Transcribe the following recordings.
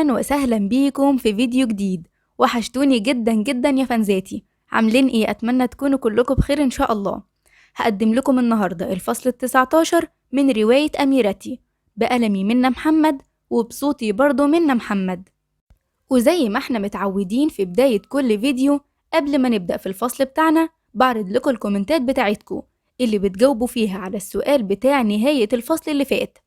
أهلا وسهلا بيكم في فيديو جديد. وحشتوني جدا جدا يا فانزاتي، عاملين ايه؟ أتمنى تكونوا كلكم بخير إن شاء الله. هقدم لكم النهاردة الفصل 19 من رواية أميرتي بقلمي منة محمد وبصوتي برضو منة محمد. وزي ما احنا متعودين في بداية كل فيديو قبل ما نبدأ في الفصل بتاعنا بعرض لكم الكومنتات بتاعتكم اللي بتجاوبوا فيها على السؤال بتاع نهاية الفصل اللي فات.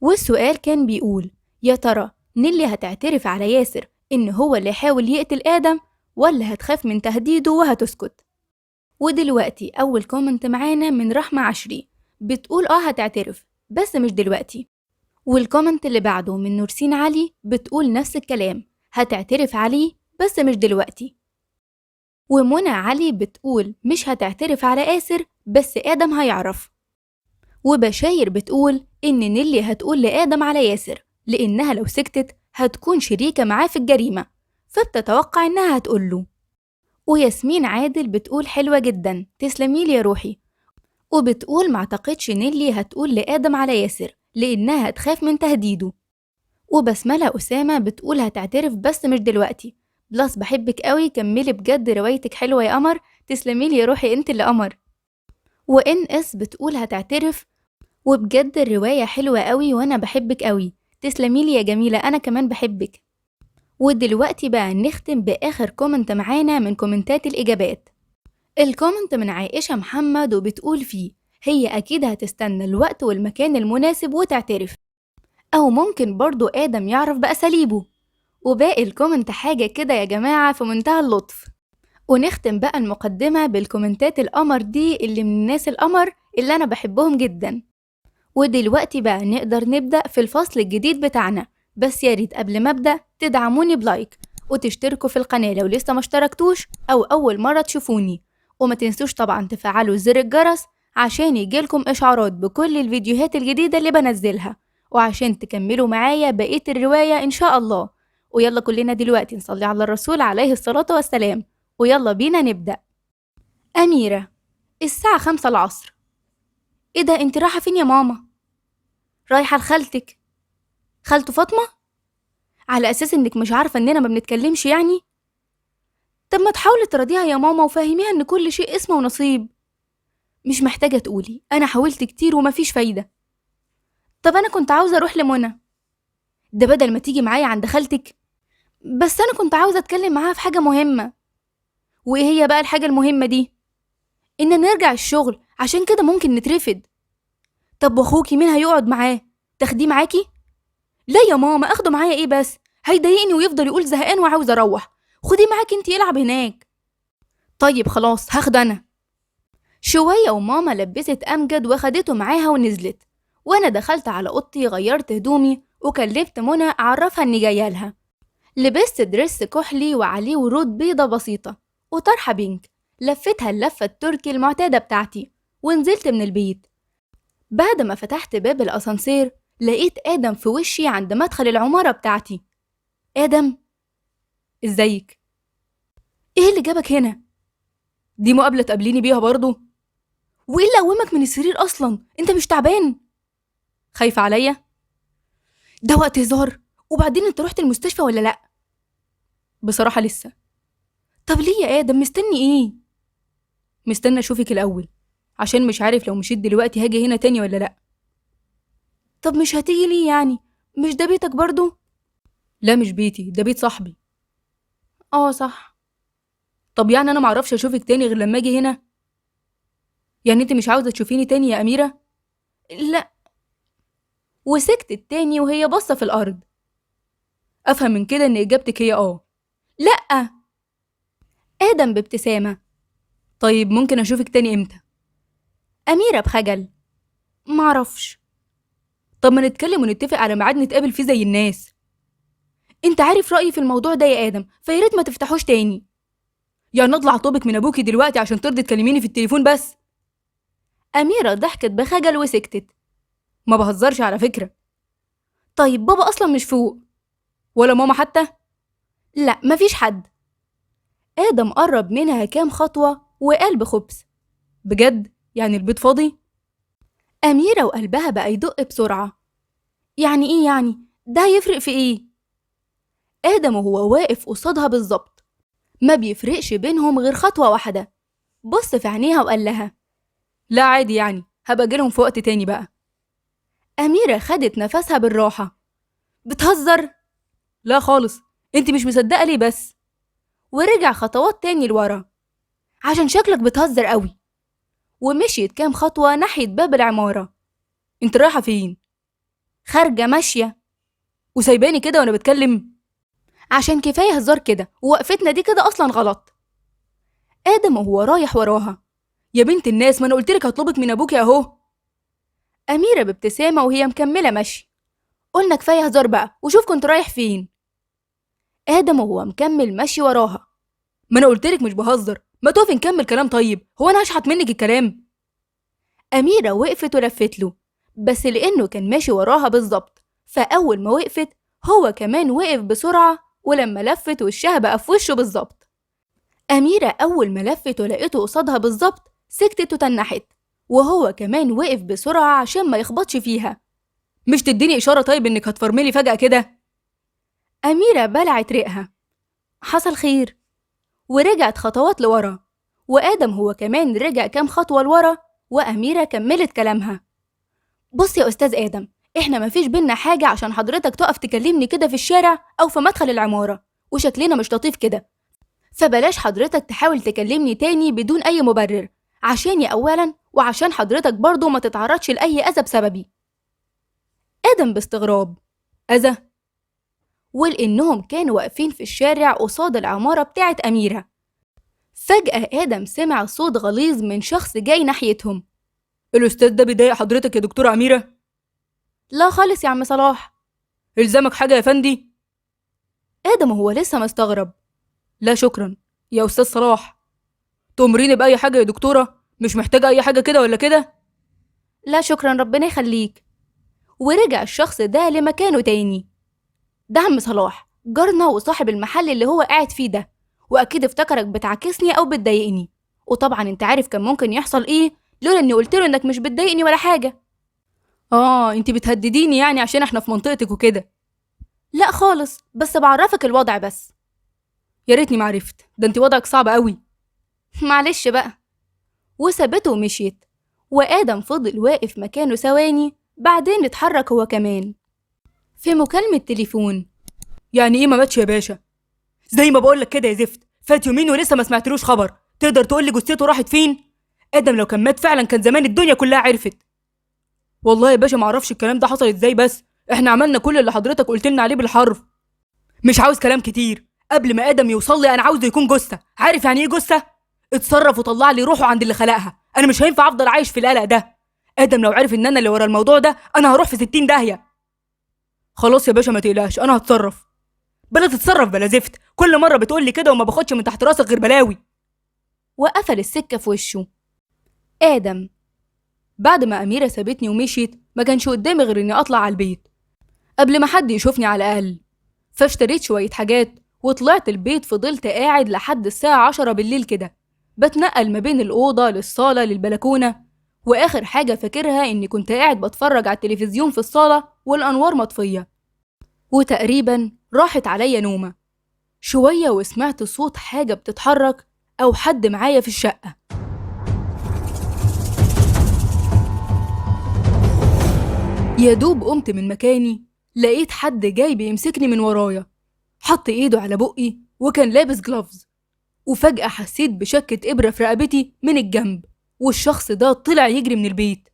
والسؤال كان بيقول: يا ترى نيلي هتعترف على ياسر إن هو اللي حاول يقتل آدم ولا هتخاف من تهديده وهتسكت؟ ودلوقتي أول كومنت معانا من رحمة عشري بتقول هتعترف بس مش دلوقتي. والكومنت اللي بعده من نورسين علي بتقول نفس الكلام، هتعترف عليه بس مش دلوقتي. ومنى علي بتقول مش هتعترف على ياسر بس آدم هيعرف. وبشاير بتقول إن نيلي هتقول لآدم على ياسر لأنها لو سكتت هتكون شريكة معاه في الجريمة، فبتتوقع إنها هتقوله. وياسمين عادل بتقول حلوة جدا، تسلميلي يا روحي. وبتقول معتقدش نيلي هتقول لآدم على ياسر لأنها هتخاف من تهديده. وبسملة أسامة بتقول هتعترف بس مش دلوقتي، بلس بحبك قوي، كملي بجد روايتك حلوة يا قمر، تسلميلي يا روحي انت اللي قمر. وإن اس بتقول هتعترف وبجد الرواية حلوة قوي وانا بحبك قوي، تسلميلي يا جميلة انا كمان بحبك. ودلوقتي بقى نختم باخر كومنت معانا من كومنتات الاجابات. الكومنت من عائشة محمد وبتقول فيه هي اكيد هتستنى الوقت والمكان المناسب وتعترف، او ممكن برضو ادم يعرف بأساليبه. وباقي الكومنت حاجة كده يا جماعة في منتهى اللطف. ونختم بقى المقدمة بالكومنتات القمر دي اللي من الناس القمر اللي انا بحبهم جدا. ودلوقتي بقى نقدر نبدأ في الفصل الجديد بتاعنا، بس ياريت قبل ما أبدأ تدعموني بلايك وتشتركوا في القناة لو لسه ما اشتركتوش أو أول مرة تشوفوني، وما تنسوش طبعا تفعلوا زر الجرس عشان يجيلكم إشعارات بكل الفيديوهات الجديدة اللي بنزلها، وعشان تكملوا معايا بقية الرواية إن شاء الله. ويلا كلنا دلوقتي نصلي على الرسول عليه الصلاة والسلام، ويلا بينا نبدأ. أميرة، الساعة 5 العصر. إيه ده، انت رايحة فين يا ماما؟ رايحة لخالتك. خالته فاطمة؟ على أساس إنك مش عارفة إننا ما بنتكلمش يعني؟ طب ما تحاولي تراضيها يا ماما وفهميها إن كل شيء اسمه ونصيب. مش محتاجة تقولي، أنا حاولت كتير ومفيش فايدة. طب أنا كنت عاوزة أروح لمنى، ده بدل ما تيجي معايا عند خالتك. بس أنا كنت عاوزة أتكلم معاها في حاجة مهمة. وإيه هي بقى الحاجة المهمة دي؟ إن نرجع الشغل، عشان كده ممكن نترفد. طب وأخوكي مين هيقعد معاه؟ تاخديه معاكي؟ لا يا ماما، اخده معايا ايه بس؟ هيضايقني ويفضل يقول زهقان وعاوز اروح. خديه معاك انتي يلعب هناك. طيب خلاص هاخده انا. شوية وماما لبست امجد وخدته معاها ونزلت، وانا دخلت على اوضتي غيرت هدومي وكلمت منى اعرفها اني جايه لها. لبست دريس كحلي وعليه ورود بيضة بسيطة وطرحة بينك، لفتها اللفة التركي المعتادة بتاعتي ونزلت من البيت. بعد ما فتحت باب الأسانسير لقيت آدم في وشي عند مدخل العمارة بتاعتي. آدم، ازيك؟ ايه اللي جابك هنا؟ دي مقابلة تقابليني بيها برضو؟ وايه اللي قومك من السرير أصلا؟ انت مش تعبان؟ خايفة عليا؟ ده وقت هزار، وبعدين انت رحت المستشفى ولا لأ؟ بصراحة لسه. طب ليه يا آدم مستني ايه؟ مستنى اشوفك الأول، عشان مش عارف لو مشيت دلوقتي هاجي هنا تاني ولا لأ. طب مش هتيجي ليه يعني؟ مش ده بيتك برضو؟ لا مش بيتي، ده بيت صاحبي. صح. طب يعني انا معرفش اشوفك تاني غير لما اجي هنا؟ يعني انت مش عاوزة تشوفيني تاني يا أميرة؟ لا. وسكتت تاني وهي باصة في الأرض. أفهم من كده إن إجابتك هي لأ. آدم بابتسامة. طيب ممكن أشوفك تاني إمتى؟ أميرة بخجل. معرفش. طب ما نتكلم ونتفق على ميعاد نتقابل فيه زي الناس. انت عارف رأيي في الموضوع ده يا آدم، فياريت ما تفتحوش تاني. يعني نطلع طوبك من أبوكي دلوقتي عشان ترضي تكلميني في التليفون بس؟ أميرة ضحكت بخجل وسكتت. ما بهزرش على فكرة. طيب بابا أصلا مش فوق؟ ولا ماما حتى؟ لا مفيش حد. آدم قرب منها كام خطوة وقال بخبث: بجد؟ يعني البيت فاضي؟ أميرة وقلبها بقى يدق بسرعة. يعني إيه يعني؟ ده هيفرق في إيه؟ آدم وهو واقف قصادها بالظبط، ما بيفرقش بينهم غير خطوة واحدة. بص في عينيها وقال لها: لا عادي يعني، هبقى أجيلهم في وقت تاني بقى. أميرة خدت نفسها بالراحة. بتهزر؟ لا خالص، انت مش مصدقة ليه بس؟ ورجع خطوات تاني لورا. عشان شكلك بتهزر قوي. ومشيت كام خطوة ناحية باب العمارة. انت رايحة فين؟ خارجة ماشية. وسايباني كده وانا بتكلم؟ عشان كفاية هزار كده، ووقفتنا دي كده اصلا غلط. آدم وهو رايح وراها: يا بنت الناس، ما انا قلتلك هطلبك من ابوكي اهو. أميرة بابتسامة وهي مكملة مشي: قلنا كفاية هزار بقى، وشوف كنت رايح فين. آدم وهو مكمل مشي وراها: ما انا قلتلك مش بهزر، ما تقفي نكمل كلام. طيب هو انا هشحت منك الكلام؟ أميرة وقفت ولفت له، بس لأنه كان ماشي وراها بالظبط، فأول ما وقفت هو كمان وقف بسرعة، ولما لفت وشها بقى في وشه بالظبط. أميرة أول ما لفت ولقيته قصادها بالظبط سكتت وتنحت، وهو كمان وقف بسرعة عشان ما يخبطش فيها. مش تديني إشارة طيب إنك هتفرملي فجأة كده؟ أميرة بلعت ريقها: حصل خير. ورجعت خطوات لورا، وآدم هو كمان رجع كام خطوة لورا، وأميرة كملت كلامها: بص يا أستاذ آدم، إحنا مفيش بينا حاجة عشان حضرتك تقف تكلمني كده في الشارع أو في مدخل العمارة، وشكلنا مش لطيف كده، فبلاش حضرتك تحاول تكلمني تاني بدون أي مبرر، عشاني أولا وعشان حضرتك برضو ما تتعرضش لأي أذى بسببي. آدم باستغراب: أذى؟ ولأنهم كانوا واقفين في الشارع قصاد العمارة بتاعت أميرة، فجأة آدم سمع صوت غليظ من شخص جاي ناحيتهم. الأستاذ ده بيضايق حضرتك يا دكتورة أميرة؟ لا خالص يا عم صلاح. إلزامك حاجة يا فندي؟ آدم هو لسه مستغرب: لا شكرا يا أستاذ صلاح. تأمريني بأي حاجة يا دكتورة؟ مش محتاجة أي حاجة كده ولا كده؟ لا شكرا ربنا يخليك. ورجع الشخص ده لمكانه تاني. ده عم صلاح جارنا وصاحب المحل اللي هو قاعد فيه ده، وأكيد افتكرك بتعاكسني أو بتضايقني، وطبعا انت عارف كان ممكن يحصل ايه لولا اني قلتله انك مش بتضايقني ولا حاجة. انت بتهدديني يعني عشان احنا في منطقتك وكده؟ لا خالص، بس بعرفك الوضع بس. يا ريتني معرفت، ده انت وضعك صعب قوي. معلش بقى. وسابته ومشيت، وآدم فضل واقف مكانه ثواني، بعدين اتحرك هو كمان. في مكالمة تليفون: يعني ايه ما ماتش يا باشا؟ زي ما بقولك كده يا زفت، فات يومين ولسه ما سمعتلوش خبر. تقدر تقولي جثته راحت فين؟ آدم لو كان مات فعلا كان زمان الدنيا كلها عرفت. والله يا باشا معرفش الكلام ده حصل ازاي، بس احنا عملنا كل اللي حضرتك قلتلنا عليه بالحرف. مش عاوز كلام كتير، قبل ما آدم يوصل لي انا عاوزه يكون جثة. عارف يعني ايه جثة؟ اتصرف وطلع لي روحه عند اللي خلقها، انا مش هينفع افضل عايش في القلق ده. آدم لو عرف ان انا اللي ورا الموضوع ده انا هروح في 60 داهية. خلاص يا باشا ما تقلقش، انا هتصرف. بلا تتصرف بلا زفت، كل مرة بتقولي كده وما باخدش من تحت راسك غير بلاوي. وقفل السكة في وشه. آدم: بعد ما أميرة سابتني ومشيت ما كانش قدامي غير إني أطلع على البيت قبل ما حد يشوفني على الأقل، فاشتريت شوية حاجات وطلعت البيت. فضلت قاعد لحد الساعة 10 بالليل كده، بتنقل ما بين الأوضة للصالة للبلكونة، وآخر حاجة فاكرها إني كنت قاعد بتفرج على التلفزيون في الصالة والأنوار مطفية، وتقريبا راحت عليا نومة. شوية وسمعت صوت حاجة بتتحرك أو حد معايا في الشقة. يا دوب قمت من مكاني لقيت حد جاي بيمسكني من ورايا، حط ايده على بقي وكان لابس جلافز، وفجأة حسيت بشكة إبرة في رقبتي من الجنب، والشخص ده طلع يجري من البيت.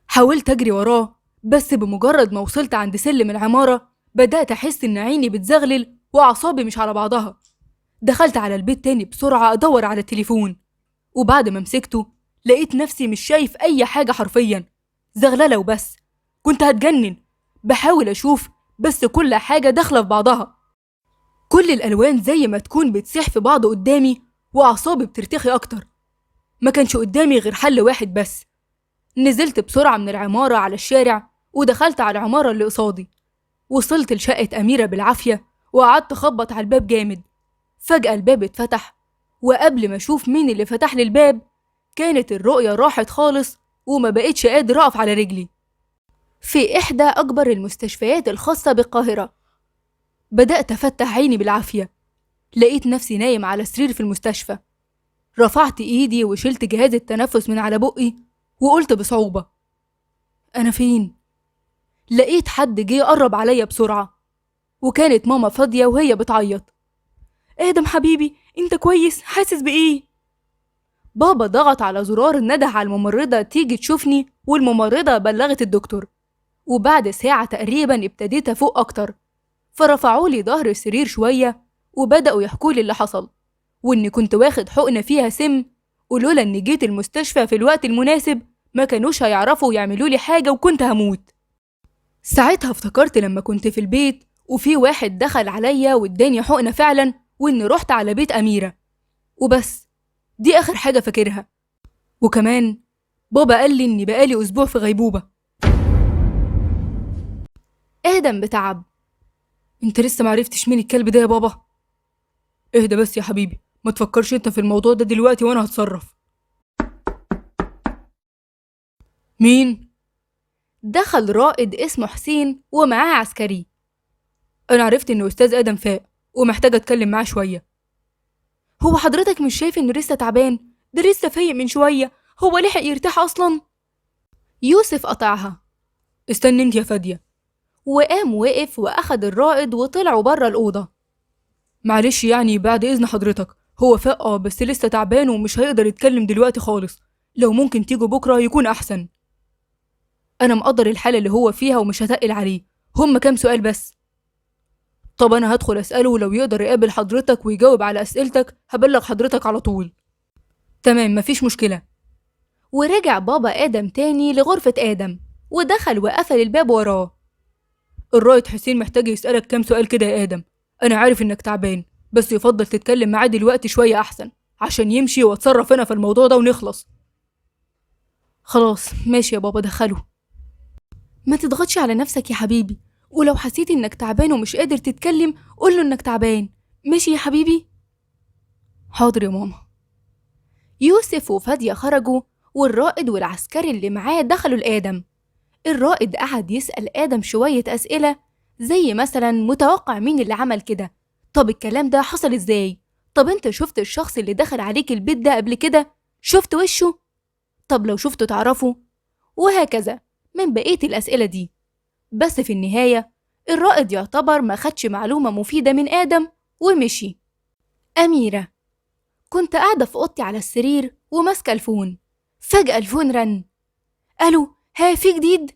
حاولت أجري وراه، بس بمجرد ما وصلت عند سلم العمارة بدأت أحس إن عيني بتزغلل وأعصابي مش على بعضها. دخلت على البيت تاني بسرعة أدور على التليفون، وبعد ما مسكته لقيت نفسي مش شايف أي حاجة حرفيا، زغللة وبس. كنت هتجنن، بحاول أشوف بس كل حاجة داخلة في بعضها، كل الألوان زي ما تكون بتسيح في بعض قدامي، وأعصابي بترتخي أكتر. ما كانش قدامي غير حل واحد بس. نزلت بسرعة من العمارة على الشارع ودخلت على العمارة اللي قصادي. وصلت لشقة أميرة بالعافية وقعدت أخبط على الباب جامد. فجأة الباب اتفتح، وقبل ما أشوف مين اللي فتح لي الباب كانت الرؤية راحت خالص، وما بقيتش قادر أقف على رجلي. في إحدى أكبر المستشفيات الخاصة بالقاهرة، بدأت أفتح عيني بالعافية، لقيت نفسي نايم على سرير في المستشفى. رفعت إيدي وشلت جهاز التنفس من على بقي وقلت بصعوبة: أنا فين؟ لقيت حد جه قرب عليا بسرعة، وكانت ماما فاضية وهي بتعيط. آدم حبيبي، أنت كويس؟ حاسس بإيه؟ بابا ضغط على زرار نده على الممرضة تيجي تشوفني، والممرضة بلغت الدكتور. وبعد ساعة تقريبا ابتديت أفوق أكتر، فرفعولي ظهر السرير شوية وبدأوا يحكولي اللي حصل، وإني كنت واخد حقنة فيها سم، ولولا إني جيت المستشفى في الوقت المناسب ما كانوش هيعرفوا يعملولي حاجة وكنت هموت. ساعتها افتكرت لما كنت في البيت وفي واحد دخل عليا واداني حقنة فعلا، وإني رحت على بيت أميرة وبس. دي آخر حاجة فاكرها. وكمان بابا قال لي إني بقالي أسبوع في غيبوبة. آدم بتعب: انت لسه معرفتش مين الكلب ده يا بابا؟ اهدى بس يا حبيبي، ما تفكرش انت في الموضوع ده دلوقتي وانا هتصرف. مين؟ دخل رائد اسمه حسين ومعاه عسكري. انا عرفت ان استاذ ادم فاق ومحتاج اتكلم معاه شويه. هو حضرتك مش شايف انه لسه تعبان؟ ده لسه فايق من شويه، هو لحق يرتاح اصلا؟ يوسف قطعها: استني انت يا فاديه. وقام وقف واخد الرائد وطلعوا بره الاوضه. معلش يعني بعد اذن حضرتك، هو فاق بس لسه تعبان ومش هيقدر يتكلم دلوقتي خالص، لو ممكن تيجوا بكره يكون احسن. انا مقدر الحاله اللي هو فيها ومش هتقل عليه، هم كام سؤال بس. طب انا هدخل اساله، ولو يقدر يقابل حضرتك ويجاوب على اسئلتك هبلغ حضرتك على طول. تمام، مفيش مشكله. ورجع بابا ادم تاني لغرفه ادم ودخل وقفل الباب وراه. الرائد حسين محتاج يسالك كام سؤال كده يا ادم، انا عارف انك تعبان بس يفضل تتكلم معاه دلوقتي شويه احسن عشان يمشي واتصرف انا في الموضوع ده ونخلص. خلاص ماشي يا بابا، دخله. ما تضغطش على نفسك يا حبيبي، ولو حسيت انك تعبان ومش قادر تتكلم قوله انك تعبان، ماشي يا حبيبي؟ حاضر يا ماما. يوسف وفادية خرجوا، والرائد والعسكري اللي معاه دخلوا لآدم. الرائد قعد يسأل آدم شوية أسئلة، زي مثلا متوقع مين اللي عمل كده؟ طب الكلام ده حصل ازاي؟ طب انت شفت الشخص اللي دخل عليك البيت ده قبل كده؟ شفت وشه؟ طب لو شفته تعرفه؟ وهكذا من بقية الأسئلة دي. بس في النهاية الرائد يعتبر ما خدش معلومة مفيدة من آدم ومشي. أميرة: كنت قاعدة في أوضتي على السرير وماسكة الفون، فجأة الفون رن. ألو، ها في جديد؟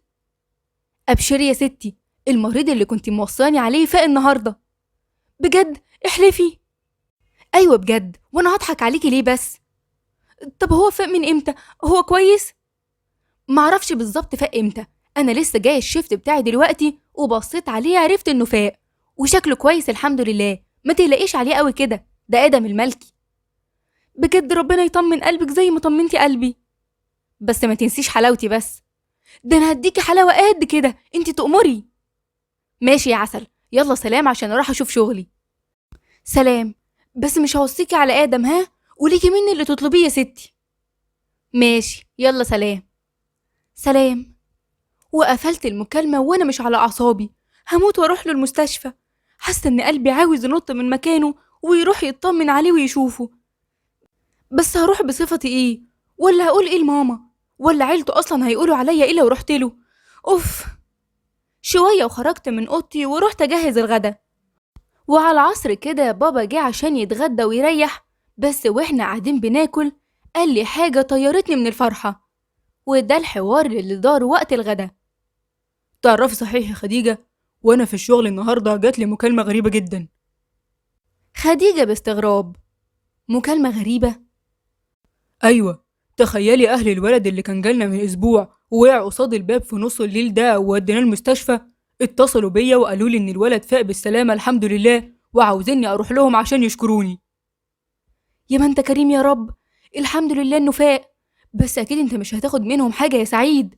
أبشري يا ستي، المريض اللي كنت موصاني عليه فاق النهاردة. بجد؟ احلفي. أيوة بجد، وأنا هضحك عليكي ليه بس؟ طب هو فاق من إمتى؟ هو كويس؟ معرفش بالظبط فاق إمتى، أنا لسه جاي الشيفت بتاعي دلوقتي وبصيت عليه عرفت إنه فاق وشكله كويس الحمد لله، ما تقلقيش عليه قوي كده، ده آدم الملكي. بجد ربنا يطمن قلبك زي ما طمنتي قلبي، بس ما تنسيش حلاوتي بس. ده أنا هديكي حلاوة قد كده، انتي تأمري. ماشي يا عسل، يلا سلام عشان أروح أشوف شغلي. سلام، بس مش هوصيكي على آدم ها، وليكي مني اللي تطلبيه يا ستي. ماشي يلا سلام. سلام. وقفلت المكالمة وأنا مش على أعصابي، هموت وأروح له المستشفى، حاسة إن قلبي عاوز ينط من مكانه ويروح يطمن عليه ويشوفه. بس هروح بصفتي إيه؟ ولا هقول إيه لماما؟ ولا عيلته أصلا هيقولوا عليا إيه لو رحت له؟ أوف. شوية وخرجت من أوضتي ورحت أجهز الغدا. وعلى العصر كده بابا جه عشان يتغدى ويريح، بس وإحنا قاعدين بناكل قال لي حاجة طيرتني من الفرحة، وده الحوار اللي دار وقت الغدا. تعرفي صحيح يا خديجة، وأنا في الشغل النهاردة جاتلي مكالمة غريبة جدا. خديجة باستغراب: مكالمة غريبة؟ أيوة، تخيلي أهل الولد اللي كان جالنا من أسبوع ووقع قصاد الباب في نص الليل ده ووديناه المستشفى، اتصلوا بيا وقالوا لي إن الولد فاق بالسلامة الحمد لله وعاوزيني أروح لهم عشان يشكروني. يا ما أنت كريم يا رب، الحمد لله إنه فاق، بس أكيد أنت مش هتاخد منهم حاجة يا سعيد.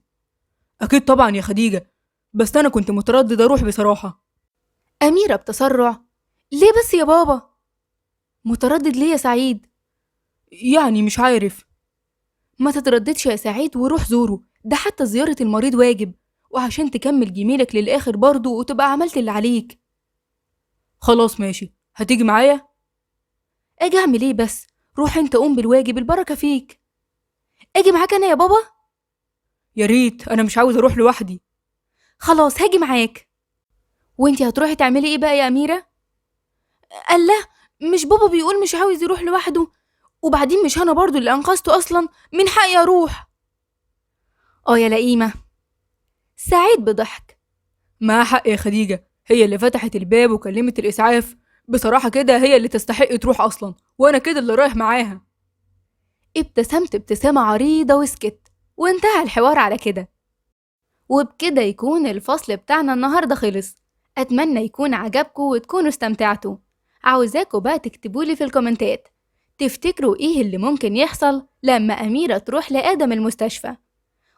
أكيد طبعا يا خديجة، بس أنا كنت متردد أروح بصراحة. أميرة بتسرع: ليه بس يا بابا؟ متردد ليه يا سعيد؟ يعني مش عارف. ما تترددش يا سعيد وروح زوره، ده حتى زيارة المريض واجب، وعشان تكمل جميلك للآخر برضه وتبقى عملت اللي عليك. خلاص ماشي، هتيجي معايا؟ اجي اعمل ايه بس؟ روح انت قوم بالواجب، البركة فيك. اجي معاك انا يا بابا؟ يا ريت، انا مش عاوز اروح لوحدي. خلاص هاجي معاك. وانتي هتروحي تعملي ايه بقى يا أميرة؟ الله، مش بابا بيقول مش عاوز يروح لوحده؟ وبعدين مش انا برضو اللي انقذته اصلا، من حقي اروح. يا لئيمة. سعيد بضحك. معاها حق يا خديجة، هي اللي فتحت الباب وكلمت الإسعاف. بصراحة كده هي اللي تستحق تروح أصلا، وأنا كده اللي رايح معاها. ابتسمت ابتسامة عريضة وسكت، وانتهى الحوار على كده. وبكده يكون الفصل بتاعنا النهاردة خلص. أتمنى يكون عجبكم وتكونوا استمتعتوا. عاوزاكوا بقى تكتبولي في الكومنتات تفتكروا ايه اللي ممكن يحصل لما أميرة تروح لآدم المستشفى.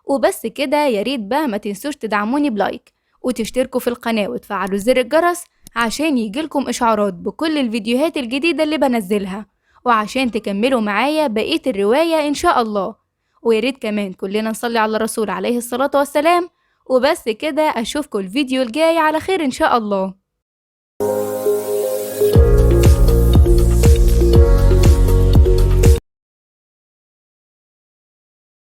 وبس كده، ياريت بقى ما تنسوش تدعموني بلايك وتشتركوا في القناة وتفعلوا زر الجرس عشان يجيلكم إشعارات بكل الفيديوهات الجديدة اللي بنزلها، وعشان تكملوا معايا بقية الرواية إن شاء الله. وياريت كمان كلنا نصلي على الرسول عليه الصلاة والسلام. وبس كده، أشوفكم الفيديو الجاي على خير إن شاء الله.